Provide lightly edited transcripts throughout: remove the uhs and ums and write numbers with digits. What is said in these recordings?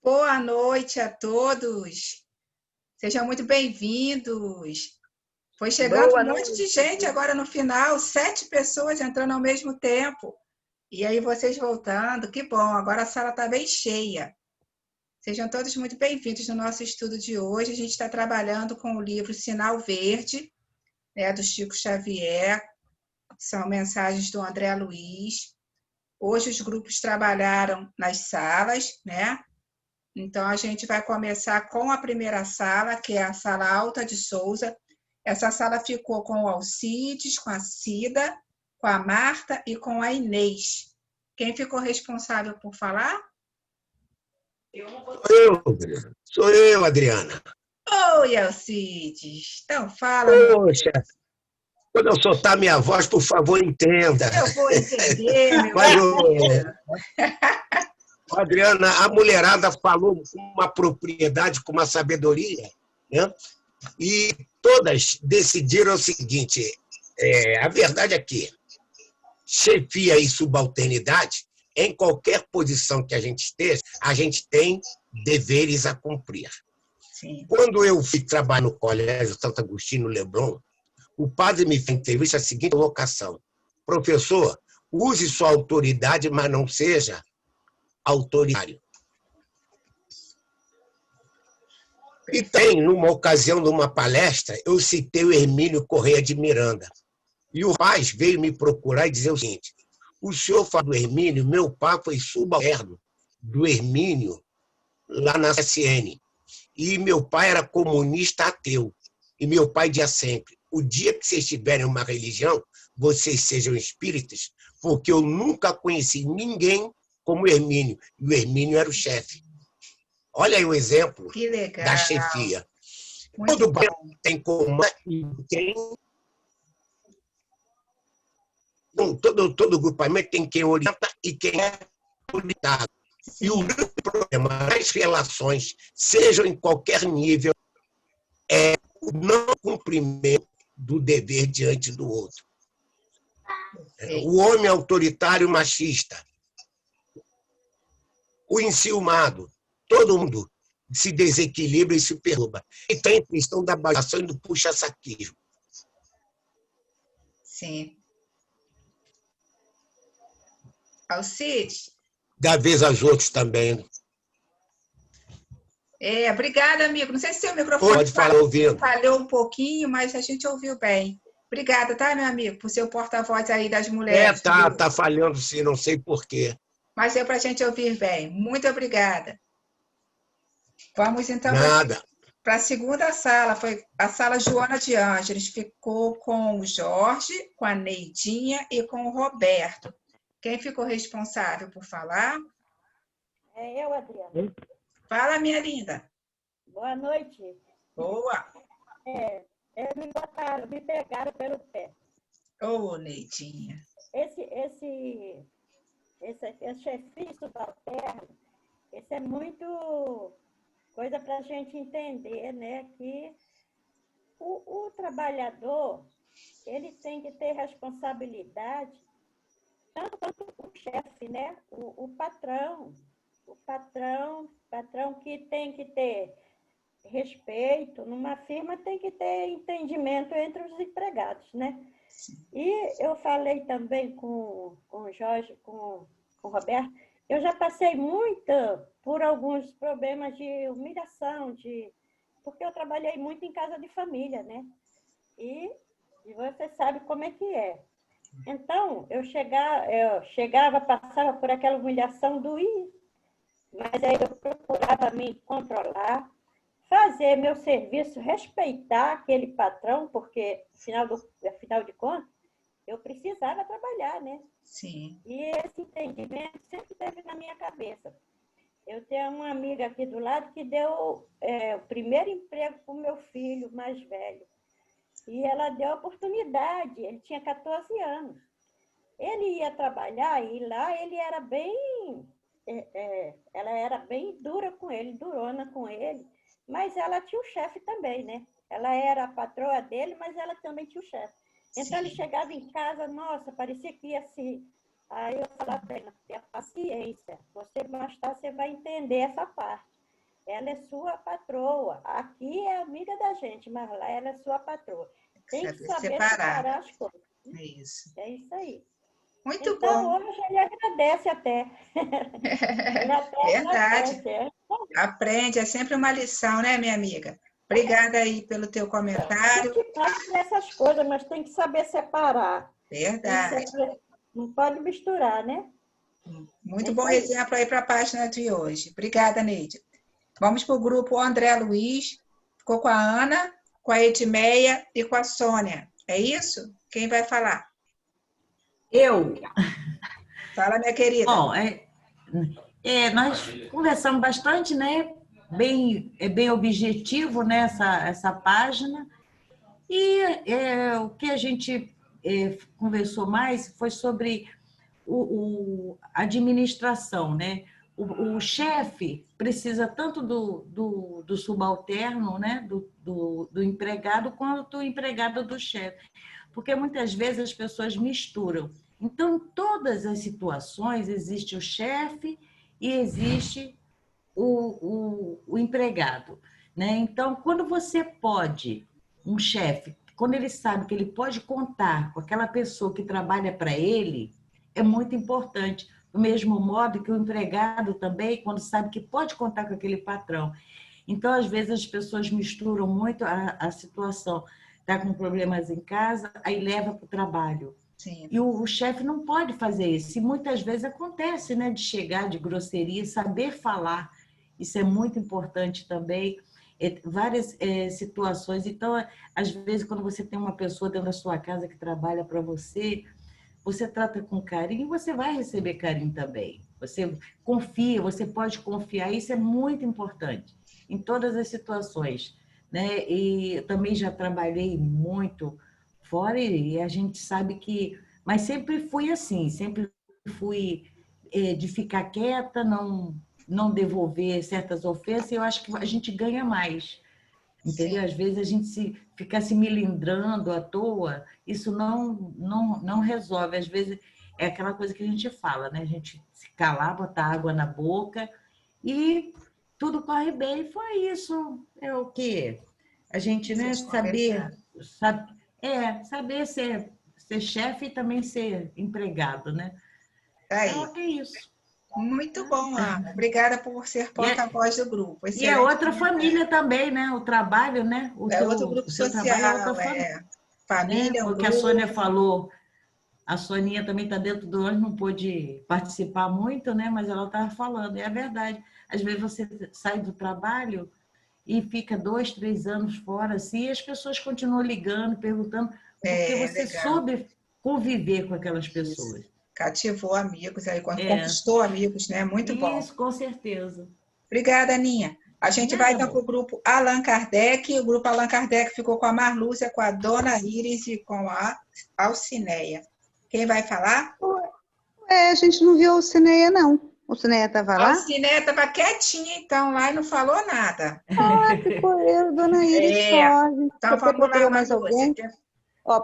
Boa noite a todos. Sejam muito bem-vindos. Foi chegando Boa um monte de gente noite. agora no final, 7 pessoas entrando ao mesmo tempo. E aí vocês voltando, que bom, agora a sala está bem cheia. Sejam todos muito bem-vindos no nosso estudo de hoje. A gente está trabalhando com o livro Sinal Verde, né, do Chico Xavier, são mensagens do André Luiz. Hoje os grupos trabalharam nas salas, né? Então, a gente vai começar com a primeira sala, que é a sala Alta de Souza. Essa sala ficou com o Alcides, com a Cida, com a Marta e com a Inês. Quem ficou responsável por falar? Sou eu, Adriana. Oi, Alcides. Então, fala, meu. Poxa, quando eu soltar minha voz, por favor, entenda. Eu vou entender, meu Mas, querido. Adriana, a mulherada falou com uma propriedade, com uma sabedoria, né? E todas decidiram o seguinte: a verdade é que chefia e subalternidade, em qualquer posição que a gente esteja, a gente tem deveres a cumprir. Sim. Quando eu fui trabalhar no Colégio Santo Agostinho Leblon, o padre me fez entrevista a seguinte colocação: professor, use sua autoridade, mas não seja autoritário. E tem, numa ocasião de uma palestra, eu citei o Hermínio Correia de Miranda. E o rapaz veio me procurar e dizer o seguinte: o senhor fala do Hermínio, meu pai foi subalterno do Hermínio lá na CSN. E meu pai era comunista ateu. E meu pai dizia sempre: o dia que vocês tiverem uma religião, vocês sejam espíritas, porque eu nunca conheci ninguém como o Hermínio. E o Hermínio era o chefe. Olha aí o exemplo Que legal. da chefia. Muito Todo bom. bairro tem comando e quem. Todo grupamento tem quem orienta e quem é orientado. E o grande problema das relações, sejam em qualquer nível, é o não cumprimento do dever diante do outro. O homem autoritário machista, o enciumado, todo mundo se desequilibra e se perturba. E tem a questão da baixação e do puxa-saquismo. Sim. Alcides? Da vez aos outros também. Obrigada, amigo. Não sei se seu microfone Pode falar ouvindo. falhou um pouquinho, mas a gente ouviu bem. Obrigada, tá, meu amigo, por ser o porta-voz aí das mulheres. Tá falhando sim, não sei por quê. Mas deu para a gente ouvir bem. Muito obrigada. Vamos então Nada. para a segunda sala, foi a sala Joana de Ângeles. Ficou com o Jorge, com a Neidinha e com o Roberto. Quem ficou responsável por falar? É eu, Adriana. Fala, minha linda. Boa noite. Boa. Me pegaram pelo pé. Ô, Neidinha. Esse chefia subalterno, esse é muito coisa para a gente entender, né? Que o trabalhador, ele tem que ter responsabilidade, tanto quanto o chefe, né? O patrão que tem que ter respeito, numa firma tem que ter entendimento entre os empregados, né? E eu falei também com o Jorge, com o Roberto, eu já passei por alguns problemas de humilhação, porque eu trabalhei muito em casa de família, né? E você sabe como é que é. Então, eu chegava, passava por aquela humilhação, doía, mas aí eu procurava me controlar, fazer meu serviço, respeitar aquele patrão, porque, afinal de contas, eu precisava trabalhar, né? Sim. E esse entendimento sempre esteve na minha cabeça. Eu tenho uma amiga aqui do lado que deu o primeiro emprego para o meu filho mais velho. E ela deu a oportunidade, ele tinha 14 anos. Ele ia trabalhar e lá ele era ela era bem dura com ele, durona com ele, mas ela tinha o chefe também, né? Ela era a patroa dele, mas ela também tinha o chefe. Então, ele chegava em casa, nossa, parecia que ia se... Aí eu falava para ele: tenha paciência, mais tarde você vai entender essa parte. ela é sua patroa. Aqui é amiga da gente, mas lá ela é sua patroa. Tem que saber separar as coisas. Isso. É isso aí. Muito então, bom. hoje ele agradece até. Ele até Verdade. agradece. Aprende, é sempre uma lição, né, minha amiga? Obrigada aí pelo teu A comentário. gente pode essas coisas, mas tem que saber separar. Verdade. Não pode misturar, né? Muito bom exemplo aí para a página de hoje. Obrigada, Neide. Vamos para o grupo André Luiz. Ficou com a Ana, com a Edmeia e com a Sônia. É isso? Quem vai falar? Eu. Fala, minha querida. Bom, nós conversamos bastante, né? Bem objetivo, né? Essa página. E o que a gente conversou mais foi sobre a administração, né? O chefe precisa tanto do subalterno, né? Do empregado, quanto do empregado do chefe. Porque muitas vezes as pessoas misturam. Então, em todas as situações, existe o chefe e existe o empregado, né? Então, quando você pode, um chefe, quando ele sabe que ele pode contar com aquela pessoa que trabalha para ele, é muito importante. Do mesmo modo que o empregado também, quando sabe que pode contar com aquele patrão. Então, às vezes, as pessoas misturam muito a situação. Está com problemas em casa, aí leva para o trabalho. Sim. E o chefe não pode fazer isso. E muitas vezes acontece, né? De chegar de grosseria, saber falar. Isso é muito importante também. Várias situações. Então, às vezes, quando você tem uma pessoa dentro da sua casa que trabalha para você, você trata com carinho, você vai receber carinho também. Você confia, você pode confiar. Isso é muito importante em todas as situações, né? E também já trabalhei muito fora e a gente sabe que... Mas sempre fui assim, sempre fui de ficar quieta, não devolver certas ofensas, e eu acho que a gente ganha mais, entendeu? Sim. Às vezes a gente ficar se melindrando à toa, isso não resolve. Às vezes é aquela coisa que a gente fala, né? A gente se calar, botar água na boca e tudo corre bem. Foi isso. É o que a gente, né? Saber ser chefe e também ser empregado, né? Aí. É isso. Muito bom, Ana. Obrigada por ser porta-voz do grupo. E é Excelente outra comentário. família também, né? O trabalho, né? É outro O grupo seu trabalho é outra social, família, né? família, é um Foi o que a grupo. Sônia falou. A Soninha também está dentro do ônibus, não pôde participar muito, né? Mas ela estava falando, é a verdade. Às vezes você sai do trabalho e fica 2, 3 anos fora, assim, e as pessoas continuam ligando, perguntando, porque você Legal. soube conviver com aquelas pessoas. Isso. Cativou amigos aí, conquistou amigos, né? Muito bom. Isso, com certeza. Obrigada, Aninha. A gente vai então para o grupo Allan Kardec. O grupo Allan Kardec ficou com a Marlúcia, com a Dona Iris e com a Alcineia. Quem vai falar? A gente não viu a Alcineia, não. A Alcineia estava lá? A Alcineia estava quietinha, então, lá e não falou nada. Ficou eu, Dona Iris só. Então, Você procurou mais Marlúcia. alguém?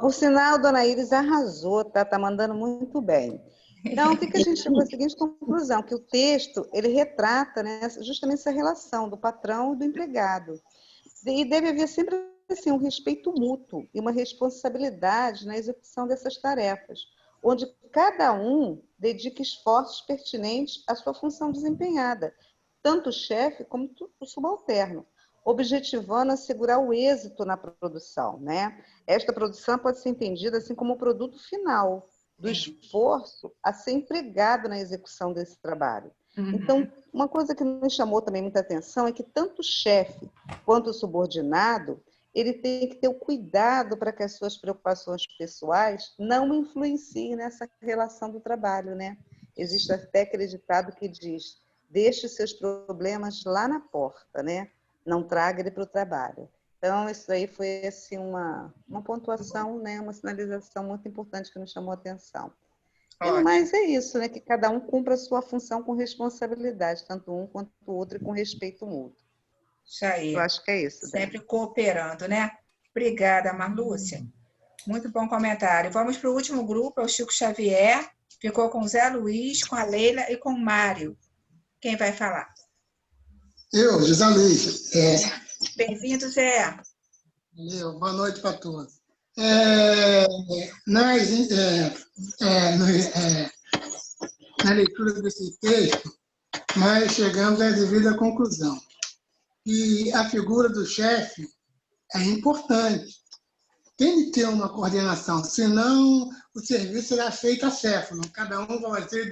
Por sinal, Dona Iris arrasou, tá mandando muito bem. Então, o que a gente chegou à seguinte conclusão? Que o texto, ele retrata, né, justamente essa relação do patrão e do empregado. E deve haver sempre assim, um respeito mútuo e uma responsabilidade na execução dessas tarefas, onde cada um dedica esforços pertinentes à sua função desempenhada, tanto o chefe como o subalterno, objetivando assegurar o êxito na produção, né? Esta produção pode ser entendida assim como o produto final do esforço a ser empregado na execução desse trabalho. Então, uma coisa que nos chamou também muita atenção é que tanto o chefe quanto o subordinado, ele tem que ter o cuidado para que as suas preocupações pessoais não influenciem nessa relação do trabalho, né? Existe até aquele ditado que diz: deixe os seus problemas lá na porta, né? Não traga ele para o trabalho. Então, isso aí foi assim, uma pontuação, né? Uma sinalização muito importante que nos chamou a atenção. E no mais é isso, né? Que cada um cumpra a sua função com responsabilidade, tanto um quanto o outro, e com respeito mútuo. Isso aí. Eu acho que é isso. Sempre cooperando, né? Obrigada, Marlúcia. Muito bom comentário. Vamos para o último grupo, é o Chico Xavier. Ficou com o Zé Luiz, com a Leila e com o Mário. Quem vai falar? Eu, José Luiz. Bem-vindo, Zé. Boa noite para todos. Na leitura desse texto, nós chegamos à devida conclusão. E a figura do chefe é importante. Tem de ter uma coordenação, senão o serviço será feito acéfalo. Cada um vai fazer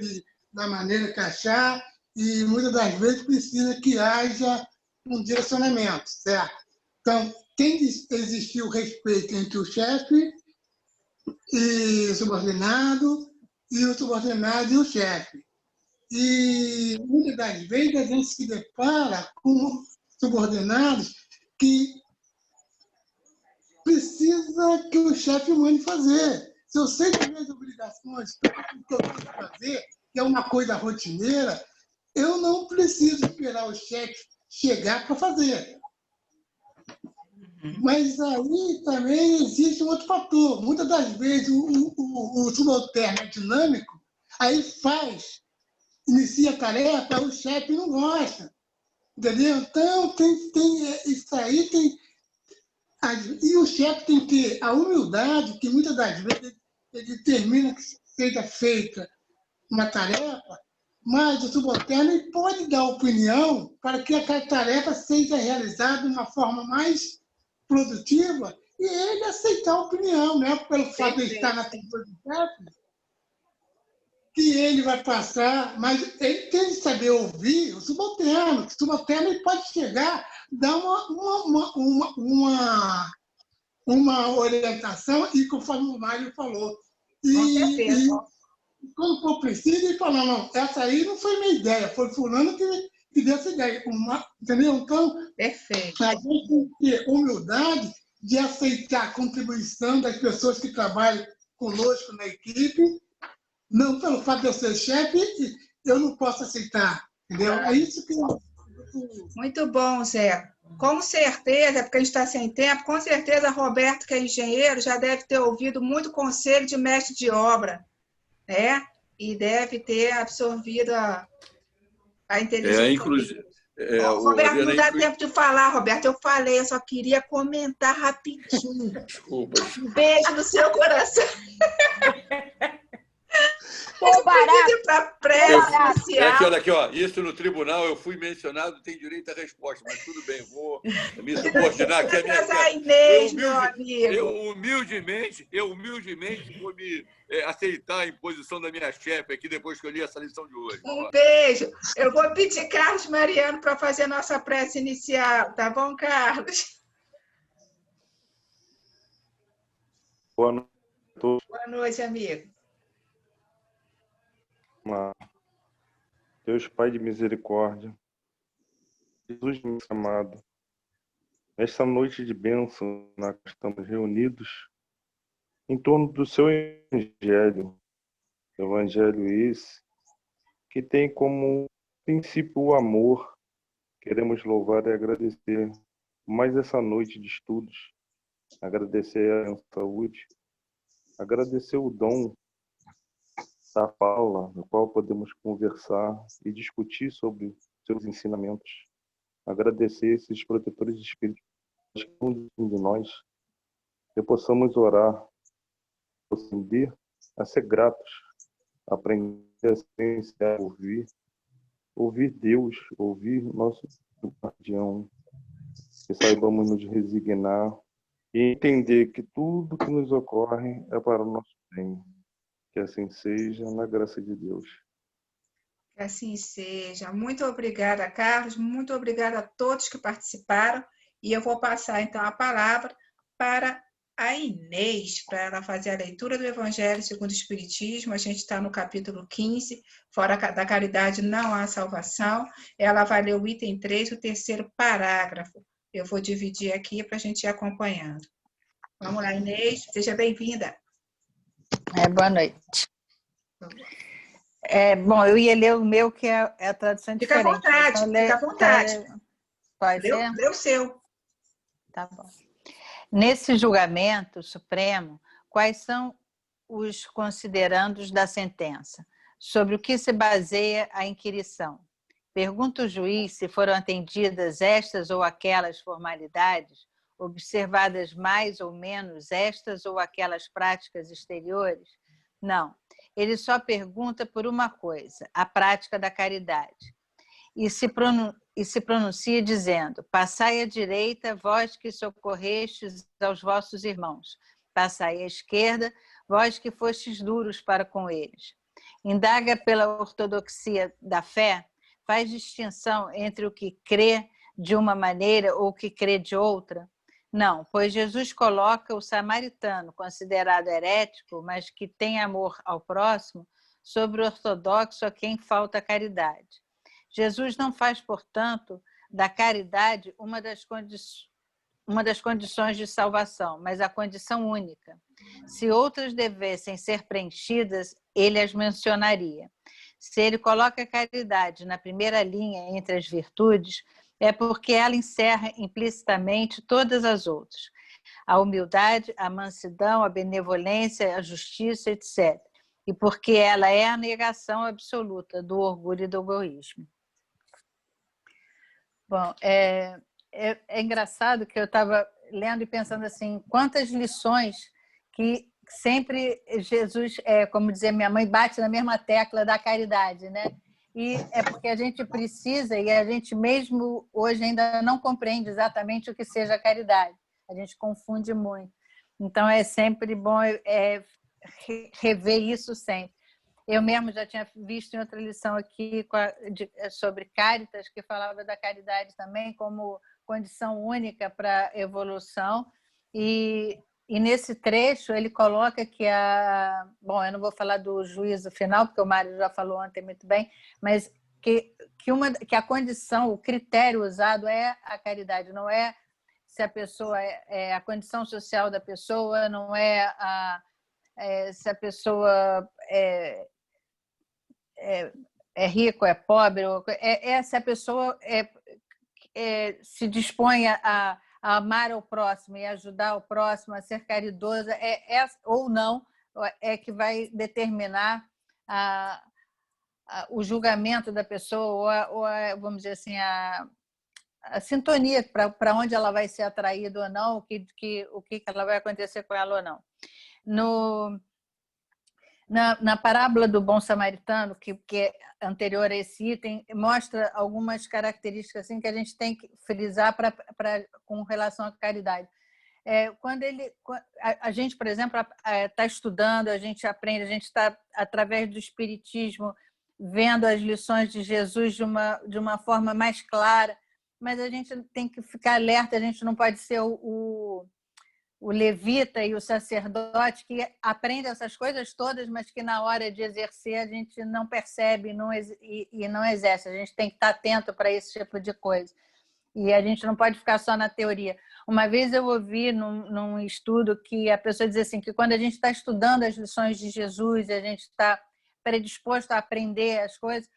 da maneira que achar e muitas das vezes precisa que haja um direcionamento, certo? Então, tem de existir o respeito entre o chefe e o subordinado e o chefe. E muitas das vezes a gente se depara com subordinados que precisa que o chefe mande fazer. Se eu sei que minhas obrigações, o que eu tenho que fazer, que é uma coisa rotineira, eu não preciso esperar o chefe chegar para fazer. Mas aí também existe um outro fator. Muitas das vezes o subalterno é dinâmico, aí inicia a tarefa, o chefe não gosta. Entendeu? Então, isso aí tem. E o chefe tem que ter a humildade, que muitas das vezes ele determina que seja feita uma tarefa, mas o subalterno ele pode dar opinião para que aquela tarefa seja realizada de uma forma mais produtiva e ele aceitar a opinião, não é pelo fato de estar na figura do chefe que ele vai passar, mas ele tem de saber ouvir o subalterno. O subalterno ele pode chegar, dar uma orientação, e conforme o Mário falou. E quando for preciso, ele fala, não, essa aí não foi minha ideia, foi fulano que deu essa ideia. Entendeu? Então, Perfeito. A gente tem que ter humildade de aceitar a contribuição das pessoas que trabalham conosco na equipe, não pelo fato de eu ser chefe, eu não posso aceitar. Entendeu? É isso que eu... Muito bom, Zé. Com certeza, porque a gente está sem tempo, com certeza Roberto, que é engenheiro, já deve ter ouvido muito conselho de mestre de obra, né? E deve ter absorvido a inteligência. Inclusive, Roberto, não dá tempo de falar, Roberto. Eu falei, eu só queria comentar rapidinho. Desculpa. Um beijo no seu coração. Pô, barato. Olha aqui, ó, isso no tribunal eu fui mencionado, tem direito à resposta, mas tudo bem, vou me subordinar aqui a minha Inês, meu amigo. Eu humildemente vou me aceitar a imposição da minha chefe aqui depois que eu li essa lição de hoje. Um beijo. Eu vou pedir Carlos Mariano para fazer a nossa prece inicial, tá bom, Carlos? Boa noite a todos. Boa noite, amigo. Deus Pai de misericórdia, Jesus meu amado, nesta noite de bênção, na que estamos reunidos em torno do seu Evangelho esse que tem como princípio o amor. Queremos louvar e agradecer mais essa noite de estudos, agradecer a saúde, agradecer o dom da fala, no qual podemos conversar e discutir sobre seus ensinamentos. Agradecer esses protetores de espírito que um de nós, que possamos orar, aprender a ser gratos, aprender a silenciar, ouvir Deus, ouvir nosso guardião, que saibamos nos resignar e entender que tudo que nos ocorre é para o nosso bem. Que assim seja, na graça de Deus. Que assim seja. Muito obrigada, Carlos. Muito obrigada a todos que participaram. E eu vou passar, então, a palavra para a Inês, para ela fazer a leitura do Evangelho segundo o Espiritismo. A gente está no capítulo 15, fora da caridade não há salvação. Ela vai ler o item 3, o terceiro parágrafo. Eu vou dividir aqui para a gente ir acompanhando. Vamos lá, Inês. Seja bem-vinda. Boa noite. Bom, eu ia ler o meu, que é a tradução diferente. Fica à vontade. Pode ser? Lê o seu. Tá bom. Nesse julgamento supremo, quais são os considerandos da sentença? Sobre o que se baseia a inquirição? Pergunta o juiz se foram atendidas estas ou aquelas formalidades, observadas mais ou menos estas ou aquelas práticas exteriores? Não. Ele só pergunta por uma coisa, a prática da caridade. E se pronuncia dizendo: passai à direita, vós que socorrestes aos vossos irmãos. Passai à esquerda, vós que fostes duros para com eles. Indaga pela ortodoxia da fé, faz distinção entre o que crê de uma maneira ou o que crê de outra? Não, pois Jesus coloca o samaritano, considerado herético, mas que tem amor ao próximo, sobre o ortodoxo a quem falta caridade. Jesus não faz, portanto, da caridade uma das condições de salvação, mas a condição única. Se outras devessem ser preenchidas, ele as mencionaria. Se ele coloca a caridade na primeira linha entre as virtudes, é porque ela encerra implicitamente todas as outras. A humildade, a mansidão, a benevolência, a justiça, etc. E porque ela é a negação absoluta do orgulho e do egoísmo. Bom, é engraçado que eu estava lendo e pensando assim, quantas lições que sempre Jesus, como dizia minha mãe, bate na mesma tecla da caridade, né? E é porque a gente precisa, e a gente mesmo hoje ainda não compreende exatamente o que seja a caridade. A gente confunde muito. Então, é sempre bom rever isso sempre. Eu mesmo já tinha visto em outra lição aqui sobre Caritas, que falava da caridade também como condição única para a evolução. E nesse trecho ele coloca que bom, eu não vou falar do juízo final, porque o Mário já falou ontem muito bem, mas que a condição, o critério usado é a caridade, não é se a pessoa a condição social da pessoa, não é se a pessoa é rico, é pobre, se a pessoa se dispõe a amar o próximo e ajudar o próximo, a ser caridosa, ou não, é que vai determinar o julgamento da pessoa, ou vamos dizer assim, a sintonia para onde ela vai ser atraída ou não, o que ela vai acontecer com ela ou não. Na parábola do bom samaritano, que é anterior a esse item, mostra algumas características assim, que a gente tem que frisar com relação à caridade. Quando a gente, por exemplo, está estudando, a gente aprende, a gente está, através do Espiritismo, vendo as lições de Jesus de uma forma mais clara, mas a gente tem que ficar alerta, a gente não pode ser o levita e o sacerdote que aprende essas coisas todas, mas que na hora de exercer a gente não percebe e não exerce. A gente tem que estar atento para esse tipo de coisa. E a gente não pode ficar só na teoria. Uma vez eu ouvi num estudo que a pessoa dizia assim, que quando a gente está estudando as lições de Jesus, a gente está predisposto a aprender as coisas,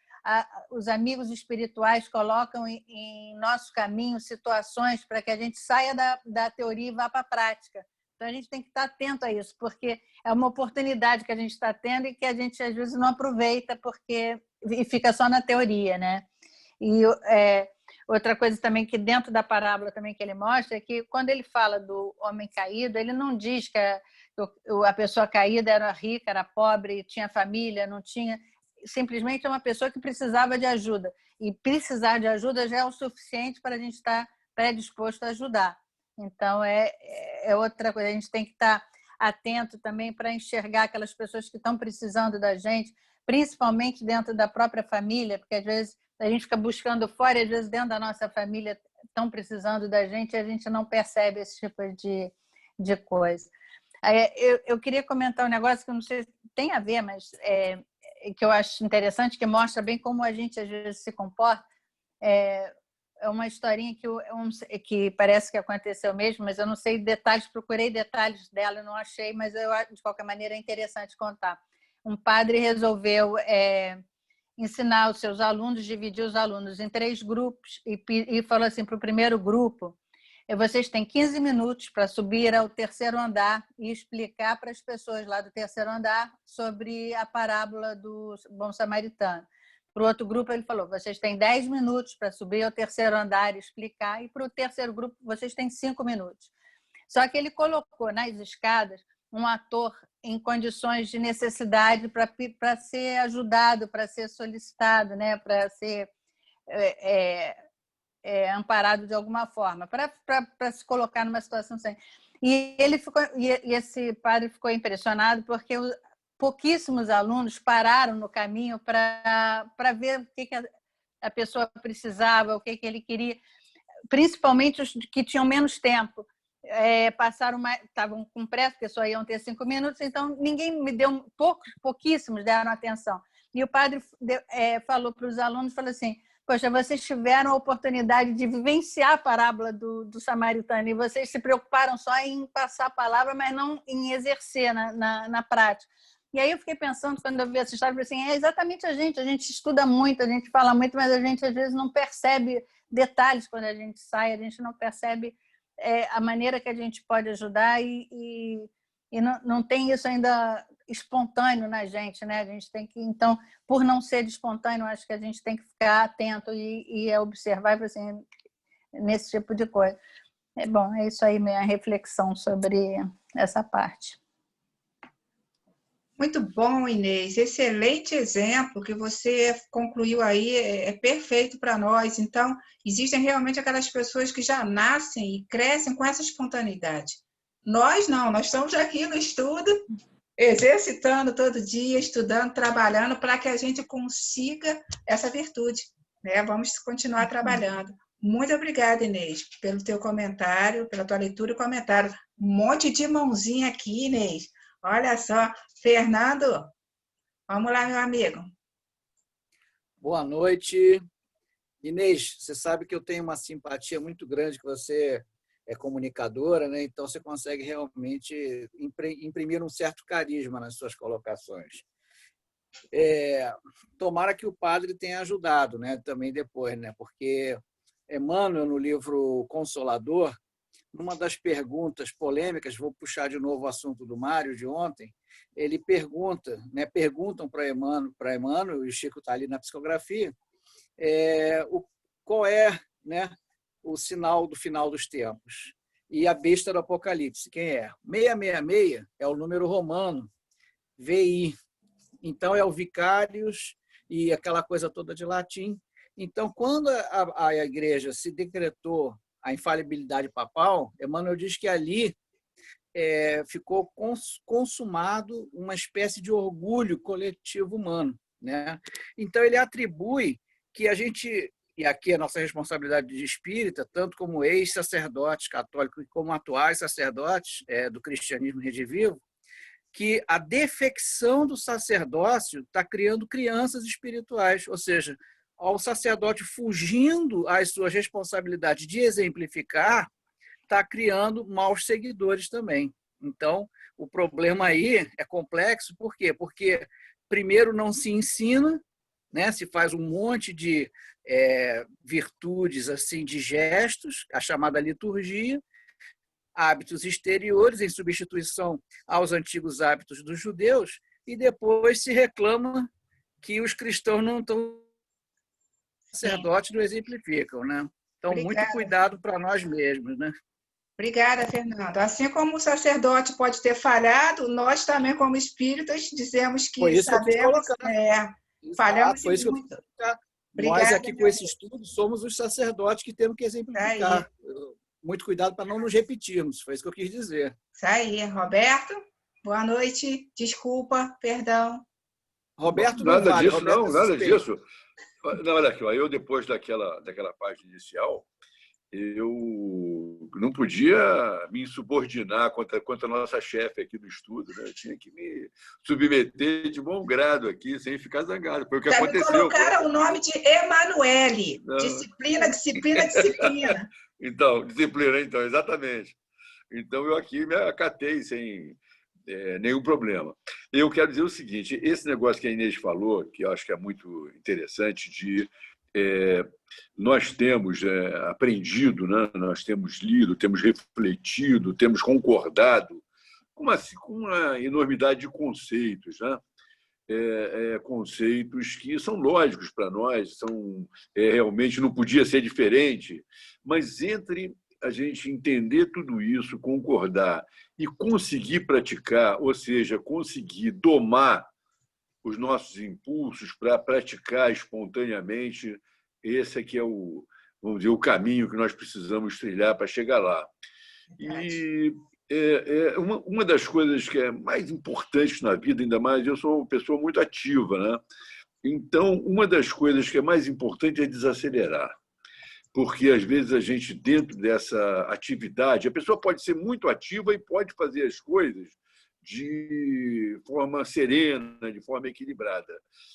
os amigos espirituais colocam em nosso caminho situações para que a gente saia da teoria e vá para a prática. Então, a gente tem que estar atento a isso, porque é uma oportunidade que a gente está tendo e que a gente, às vezes, não aproveita e fica só na teoria, né? E outra coisa também que dentro da parábola também que ele mostra é que quando ele fala do homem caído, ele não diz que a pessoa caída era rica, era pobre, tinha família, não tinha... Simplesmente é uma pessoa que precisava de ajuda. E precisar de ajuda já é o suficiente para a gente estar predisposto a ajudar. Então, é outra coisa. A gente tem que estar atento também para enxergar aquelas pessoas que estão precisando da gente, principalmente dentro da própria família, porque às vezes a gente fica buscando fora e às vezes dentro da nossa família estão precisando da gente e a gente não percebe esse tipo de coisa. Eu queria comentar um negócio que eu não sei se tem a ver, mas... que eu acho interessante, que mostra bem como a gente às vezes se comporta. É uma historinha que parece que aconteceu mesmo, mas eu não sei detalhes, procurei detalhes dela, não achei, mas eu, de qualquer maneira é interessante contar. Um padre resolveu ensinar os seus alunos, dividir os alunos em 3 grupos e falou assim para o primeiro grupo: vocês têm 15 minutos para subir ao 3º andar e explicar para as pessoas lá do 3º andar sobre a parábola do bom samaritano. Para o outro grupo, ele falou, vocês têm 10 minutos para subir ao terceiro andar e explicar, e para o terceiro grupo, vocês têm 5 minutos. Só que ele colocou nas escadas um ator em condições de necessidade para ser ajudado, para ser solicitado, né? Para ser amparado de alguma forma, para se colocar numa situação sem. E esse padre ficou impressionado porque pouquíssimos alunos pararam no caminho para ver o que a pessoa precisava, o que ele queria, principalmente os que tinham menos tempo. Estavam com pressa, porque só iam ter 5 minutos, então ninguém me deu, pouquíssimos deram atenção. E o padre falou para os alunos, falou assim, poxa, vocês tiveram a oportunidade de vivenciar a parábola do samaritano e vocês se preocuparam só em passar a palavra, mas não em exercer na prática. E aí eu fiquei pensando, quando eu vi essa história, eu falei assim, é exatamente a gente estuda muito, a gente fala muito, mas a gente às vezes não percebe detalhes quando a gente sai, a gente não percebe a maneira que a gente pode ajudar e não tem isso ainda espontâneo na gente, né? A gente tem que, então, por não ser espontâneo, acho que a gente tem que ficar atento e observar assim, nesse tipo de coisa. Bom, é isso aí, minha reflexão sobre essa parte. Muito bom, Inês. Excelente exemplo que você concluiu aí, é perfeito para nós. Então, existem realmente aquelas pessoas que já nascem e crescem com essa espontaneidade. Nós não, nós estamos aqui no estudo, exercitando todo dia, estudando, trabalhando, para que a gente consiga essa virtude, né? Vamos continuar trabalhando. Muito obrigada, Inês, pelo teu comentário, pela tua leitura e comentário. Um monte de mãozinha aqui, Inês. Olha só, Fernando, vamos lá, meu amigo. Boa noite. Inês, você sabe que eu tenho uma simpatia muito grande, que você é comunicadora, né? Então você consegue realmente imprimir um certo carisma nas suas colocações. Tomara que o padre tenha ajudado, né? Também depois, né? Porque Emmanuel, no livro Consolador, numa das perguntas polêmicas, vou puxar de novo o assunto do Mário de ontem, ele pergunta, né, perguntam para Emmanuel, e o Chico está ali na psicografia, qual é, né, o sinal do final dos tempos? E a besta do Apocalipse, quem é? 666 é o número romano, VI. Então, é o vicários e aquela coisa toda de latim. Então, quando a igreja se decretou a infalibilidade papal, Emmanuel diz que ali ficou consumado uma espécie de orgulho coletivo humano, né? Então, ele atribui que a gente, e aqui a nossa responsabilidade de espírita, tanto como ex-sacerdotes católicos como atuais sacerdotes do cristianismo redivivo, que a defecção do sacerdócio está criando crianças espirituais, ou seja, ao sacerdote fugindo às suas responsabilidades de exemplificar, está criando maus seguidores também. Então, o problema aí é complexo, por quê? Porque, primeiro, não se ensina, né? Se faz um monte de virtudes, assim, de gestos, a chamada liturgia, hábitos exteriores em substituição aos antigos hábitos dos judeus, e depois se reclama que os cristãos não estão sacerdotes não exemplificam, né? Então, Obrigada. Muito cuidado para nós mesmos, né? Obrigada, Fernando. Assim como o sacerdote pode ter falhado, nós também, como espíritas, dizemos que sabemos, falhamos foi isso muito. Que eu colocar. Obrigada, nós aqui com esse estudo somos os sacerdotes que temos que exemplificar. Muito cuidado para não nos repetirmos, foi isso que eu quis dizer. Isso aí. Roberto, boa noite. Desculpa, perdão. Roberto, nada vale. disso, Roberto não, nada disso. Não, olha aqui, eu depois daquela página inicial, eu não podia me insubordinar contra a nossa chefe aqui do estudo, né? Eu tinha que me submeter de bom grado aqui, sem ficar zangado. Foi o que aconteceu. Me colocaram o nome de Emanuele. Disciplina, disciplina, disciplina. Então, disciplina, então, exatamente. Então, eu aqui me acatei sem nenhum problema. Eu quero dizer o seguinte, esse negócio que a Inês falou, que eu acho que é muito interessante, de nós temos aprendido, né? Nós temos lido, temos refletido, temos concordado com uma enormidade de conceitos, né? conceitos que são lógicos para nós, realmente não podia ser diferente, mas entre a gente entender tudo isso, concordar e conseguir praticar, ou seja, conseguir domar os nossos impulsos para praticar espontaneamente, esse aqui é vamos dizer, o caminho que nós precisamos trilhar para chegar lá. E uma das coisas que é mais importante na vida, ainda mais, eu sou uma pessoa muito ativa, né? Então, uma das coisas que é mais importante é desacelerar. Porque, às vezes, a gente, dentro dessa atividade, a pessoa pode ser muito ativa e pode fazer as coisas de forma serena, de forma equilibrada.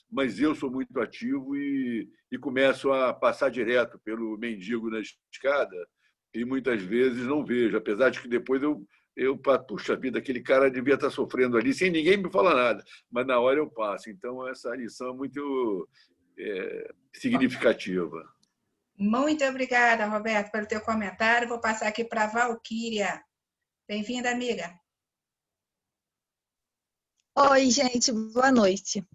Mas eu sou muito ativo e começo a passar direto pelo mendigo na escada e muitas vezes não vejo, apesar de que depois puxa vida, aquele cara devia estar sofrendo ali sem ninguém me falar nada, mas na hora eu passo. Então, essa lição é muito significativa. Muito obrigada, Roberto, pelo teu comentário. Vou passar aqui para a Valquíria. Bem-vinda, amiga. Oi, gente, boa noite.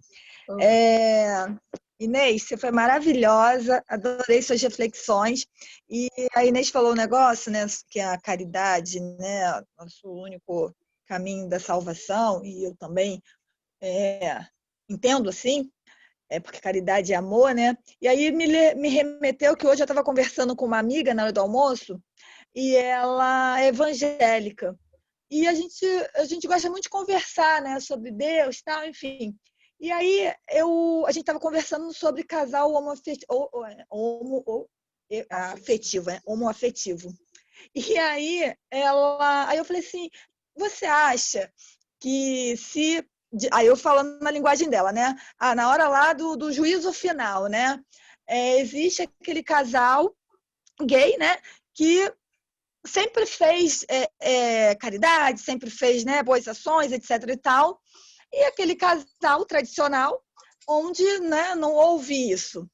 Inês, você foi maravilhosa, adorei suas reflexões. E a Inês falou um negócio, né, que é a caridade, né, nosso único caminho da salvação, e eu também entendo assim, porque caridade é amor, né? E aí me remeteu que hoje eu estava conversando com uma amiga na hora do almoço, e ela é evangélica. E a gente gosta muito de conversar, né, sobre Deus, tal, enfim. E aí a gente estava conversando sobre casal homoafetivo. E aí eu falei assim, você acha que se... Aí eu falando na linguagem dela, né? Na hora lá do juízo final, né? Existe aquele casal gay, né? Que sempre fez caridade, sempre fez, né, boas ações, etc. e tal. E aquele casal tradicional, onde, né, não houve isso.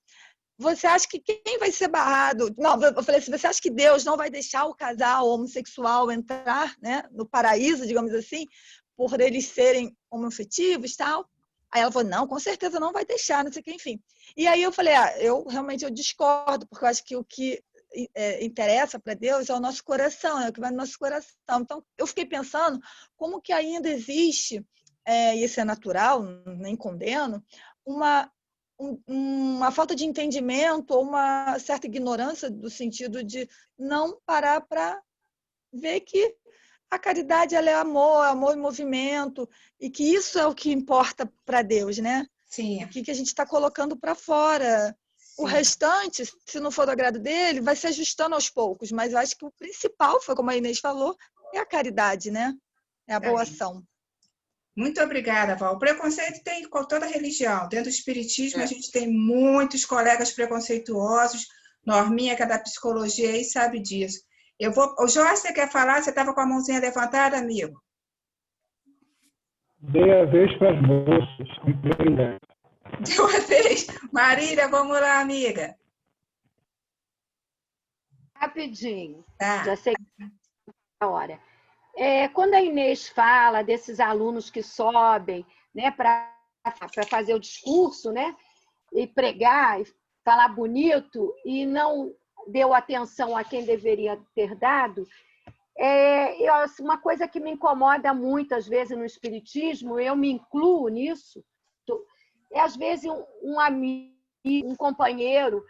Você acha que quem vai ser barrado? Não, eu falei assim, você acha que Deus não vai deixar o casal homossexual entrar, né, no paraíso, digamos assim, por eles serem homoafetivos e tal? Aí ela falou, não, com certeza não vai deixar, não sei o que, enfim. E aí eu falei, eu realmente discordo, porque eu acho que o que interessa para Deus é o nosso coração, é o que vai no nosso coração. Então, eu fiquei pensando como que ainda existe, e isso é natural, nem condeno, uma falta de entendimento ou uma certa ignorância do sentido de não parar para ver que a caridade ela é amor em movimento, e que isso é o que importa para Deus, né? Sim. O que a gente está colocando para fora. O restante, se não for do agrado dele, vai se ajustando aos poucos. Mas eu acho que o principal, foi como a Inês falou, é a caridade, né? É a boa ação. Muito obrigada, Val. O preconceito tem com toda religião. Dentro do espiritismo, a gente tem muitos colegas preconceituosos. Norminha, que é da psicologia, aí sabe disso. O Jorge, você quer falar? Você estava com a mãozinha levantada, amigo? Dei a vez para as moças. Deu a vez. Marília, vamos lá, amiga. Rapidinho. Tá. Já sei a hora. Quando a Inês fala desses alunos que sobem, né, para fazer o discurso, né, e pregar, e falar bonito, e não deu atenção a quem deveria ter dado, uma coisa que me incomoda muito, às vezes, no espiritismo, eu me incluo nisso, às vezes, um amigo, um companheiro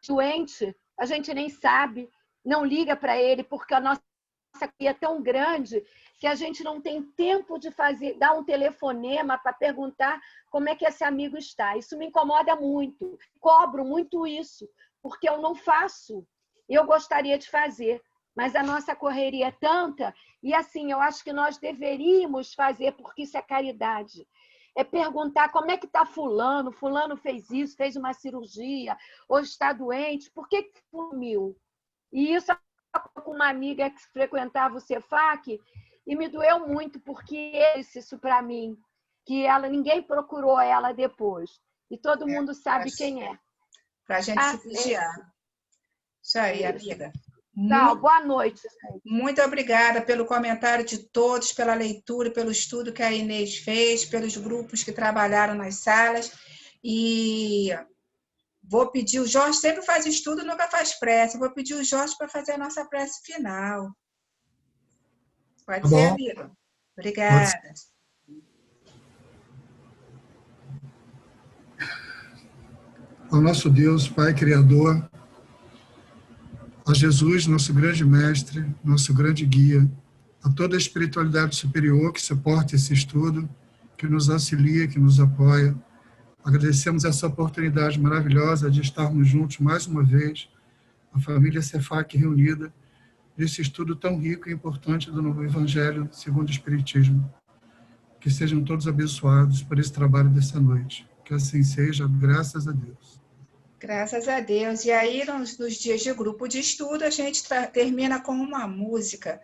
doente, a gente nem sabe, não liga para ele, porque a nossa é tão grande que a gente não tem tempo de dar um telefonema para perguntar como é que esse amigo está. Isso me incomoda muito. Cobro muito isso, porque eu não faço. Eu gostaria de fazer, mas a nossa correria é tanta, e assim, eu acho que nós deveríamos fazer, porque isso é caridade. É perguntar como é que está fulano fez isso, fez uma cirurgia, hoje está doente, por que sumiu? E isso com uma amiga que frequentava o Cefac, e me doeu muito, porque ele disse isso para mim, que ninguém procurou ela depois, e todo mundo sabe quem é. Para a gente se vigiar. Isso aí, amiga. Tchau, boa noite. Muito obrigada pelo comentário de todos, pela leitura, pelo estudo que a Inês fez, pelos grupos que trabalharam nas salas. E vou pedir, o Jorge sempre faz estudo, nunca faz prece. Vou pedir o Jorge para fazer a nossa prece final. Pode Tá ser, bom. amigo? Obrigada. Ao nosso Deus, Pai Criador, a Jesus, nosso grande mestre, nosso grande guia, a toda a espiritualidade superior que suporta esse estudo, que nos auxilia, que nos apoia. Agradecemos essa oportunidade maravilhosa de estarmos juntos mais uma vez, a família Cefac reunida, nesse estudo tão rico e importante do novo Evangelho segundo o Espiritismo. Que sejam todos abençoados por esse trabalho dessa noite. Que assim seja, graças a Deus. Graças a Deus. E aí, nos dias de grupo de estudo, a gente termina com uma música.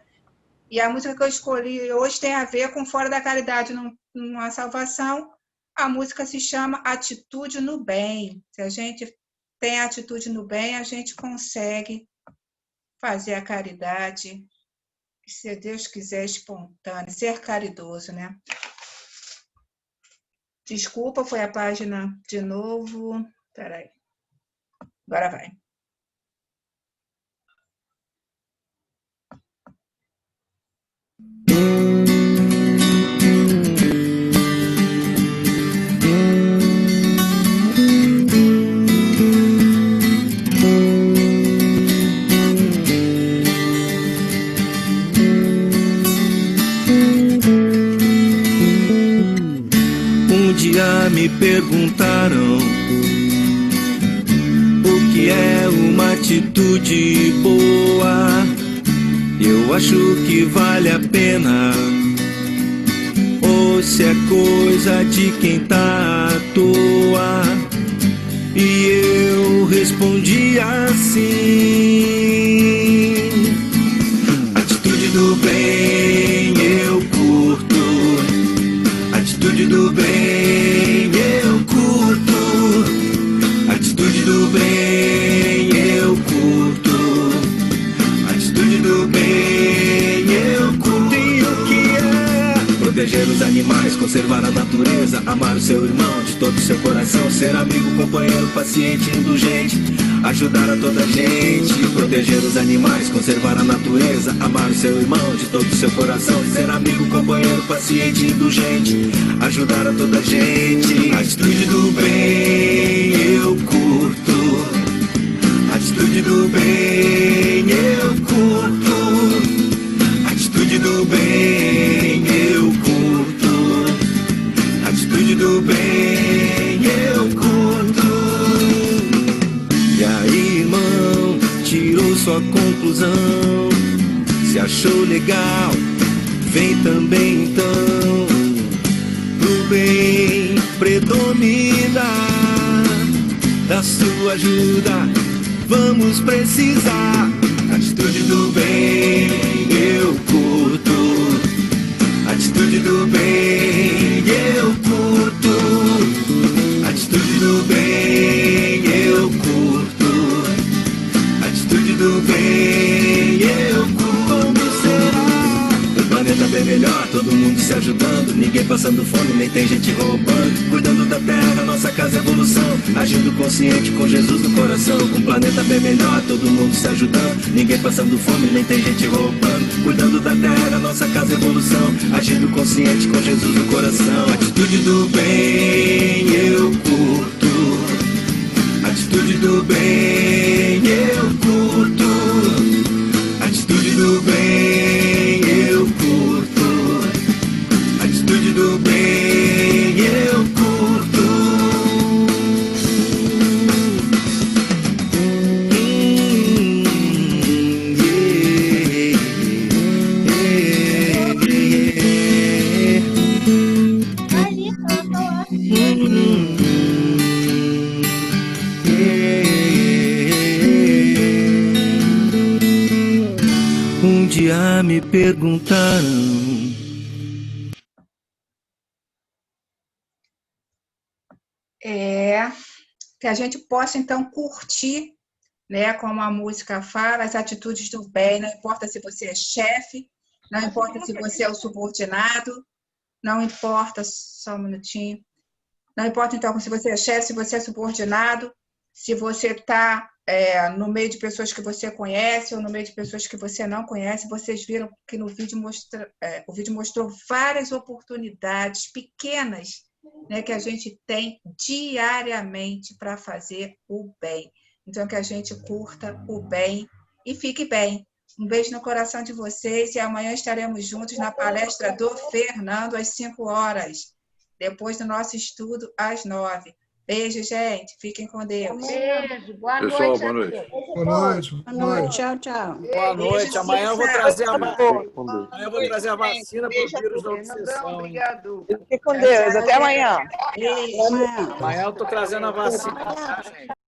E a música que eu escolhi hoje tem a ver com Fora da Caridade numa Salvação. A música se chama Atitude no Bem. Se a gente tem atitude no bem, a gente consegue fazer a caridade, se Deus quiser, espontânea, ser caridoso, né? Desculpa, foi a página de novo. Peraí. Agora vai. Um dia me perguntaram o que é uma atitude boa. Eu acho que vale a pena, ou se é coisa de quem tá à toa. E eu respondi assim: atitude do bem eu curto, atitude do bem eu curto, atitude do bem eu curto, atitude do bem eu curto. E o que é? Proteger os animais, conservar a natureza, amar o seu irmão de todo o seu coração, ser amigo, companheiro, paciente, indulgente, ajudar a toda a gente. Proteger os animais, conservar a natureza, amar o seu irmão de todo o seu coração, ser amigo, companheiro, paciente, indulgente, ajudar a toda a gente. Atitude do bem eu curto, atitude do bem eu curto, atitude do bem eu curto, atitude do bem eu curto. E aí, irmão, tirou sua conclusão, se achou legal, vem também então. Pro bem predomina, da sua ajuda vamos precisar. Atitude do bem eu curto, atitude do bem eu curto, atitude do bem eu curto, atitude do bem eu curto. Como será? O planeta bem melhor, todo mundo se ajudando, ninguém passando fome, nem tem gente roubando, cuidando da terra, nossa casa é evolução, agindo consciente com Jesus no coração. Um planeta bem melhor, todo mundo se ajudando, ninguém passando fome, nem tem gente roubando, cuidando da terra, nossa casa é evolução, agindo consciente com Jesus no coração. Atitude do bem eu curto, atitude do bem eu curto, atitude do bem eu curto, atitude do bem eu curto. Um dia me perguntaram. Que a gente possa, então, curtir né? Como a música fala, as atitudes do bem, não importa se você é chefe, não importa se você é o subordinado, não importa, só um minutinho, não importa, então, se você é chefe, se você é subordinado, se você está no meio de pessoas que você conhece ou no meio de pessoas que você não conhece. Vocês viram que no vídeo o vídeo mostrou várias oportunidades pequenas, né, que a gente tem diariamente para fazer o bem. Então, que a gente curta o bem e fique bem. Um beijo no coração de vocês e amanhã estaremos juntos na palestra do Fernando às 5 horas, depois do nosso estudo às 9. Beijo, gente. Fiquem com Deus. Beijo. Boa Pessoal, noite. boa noite. Boa noite. Boa noite. Tchau, tchau. Boa noite. Amanhã eu vou trazer a vacina para o vírus da obsessão. Obrigado. Fique com Deus. Até amanhã. Beijo. Amanhã eu estou trazendo a vacina, tá, gente?